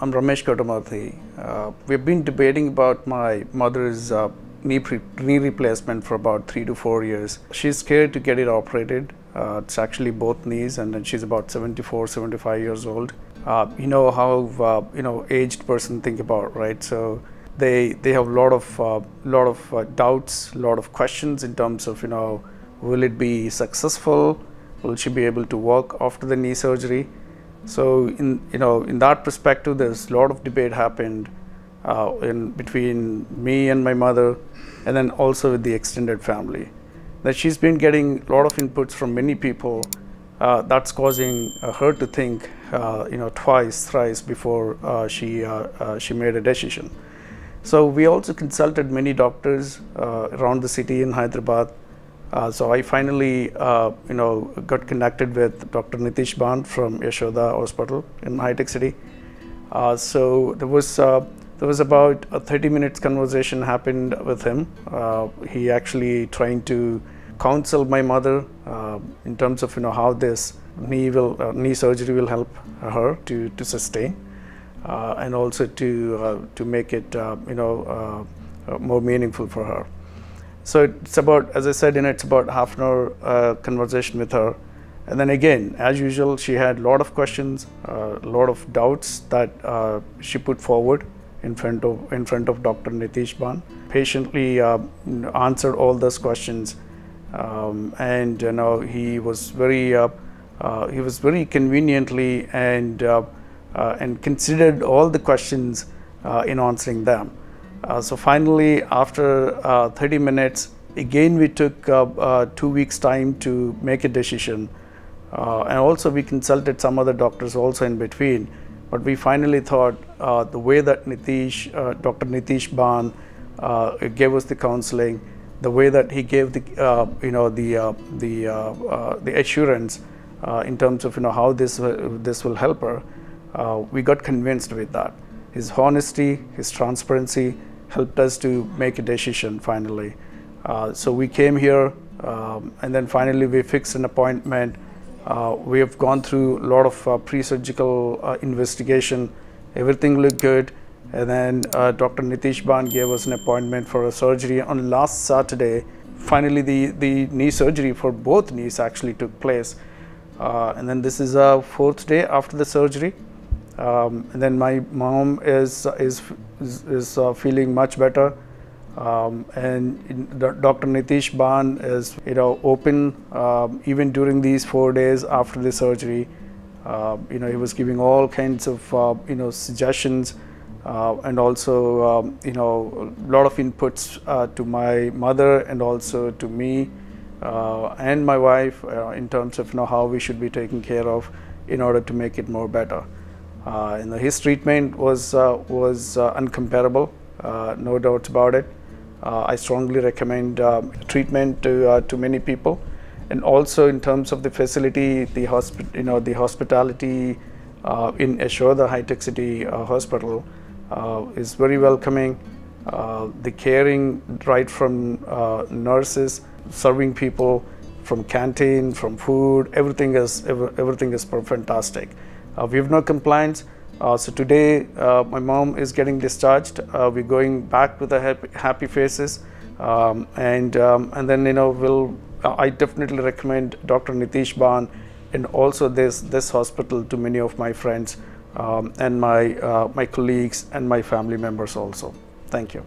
I'm Ramesh Kotamarthi. We've been debating about my mother's knee replacement for about 3 to 4 years. She's scared to get it operated. It's actually both knees, and then she's about 74, 75 years old. You know how aged person think about, right? So they have a lot of doubts, a lot of questions in terms of will it be successful? Will she be able to walk after the knee surgery? So in that perspective, there's a lot of debate happened in between me and my mother, and then also with the extended family. That she's been getting a lot of inputs from many people. That's causing her to think twice, thrice before she made a decision. So we also consulted many doctors around the city in Hyderabad. So I finally, got connected with Dr. Nitish Ban from Yashoda Hospital in high-tech city. So there was about a 30 minutes conversation happened with him. He actually trying to counsel my mother in terms of how this knee surgery will help her to sustain, and also to make it more meaningful for her. So it's about, as I said, it's about half an hour conversation with her. And then again, as usual, she had a lot of questions, a lot of doubts that she put forward in front of Dr. Nitish Ban. Patiently answered all those questions, and he was very conveniently and considered all the questions in answering them. So finally, after 30 minutes, again we took 2 weeks time to make a decision, and also we consulted some other doctors also in between. But we finally thought the way that Dr. Nitish Ban gave us the counseling, the way that he gave the assurance in terms of how this will help her, we got convinced with that. His honesty, his transparency helped us to make a decision finally. So we came here, and then finally we fixed an appointment. We have gone through a lot of pre-surgical investigation. Everything looked good. And then Dr. Nitish Ban gave us an appointment for a surgery on last Saturday. Finally, the knee surgery for both knees actually took place. And then this is our 4th day after the surgery. And then my mom is feeling much better, and Dr. Nitish Ban is open even during these 4 days after the surgery. He was giving all kinds of suggestions, and also a lot of inputs to my mother and also to me and my wife in terms of how we should be taken care of in order to make it more better. His treatment was uncomparable, no doubts about it. I strongly recommend treatment to many people, and also in terms of the facility, the hospitality in Yashoda high-tech city hospital is very welcoming. The caring right from nurses, serving people, from canteen, from food, everything is fantastic. We have no complaints. So today my mom is getting discharged. We're going back with a happy faces, and then I definitely recommend Dr. Nitish Ban and also this hospital to many of my friends and my colleagues and my family members also. Thank you.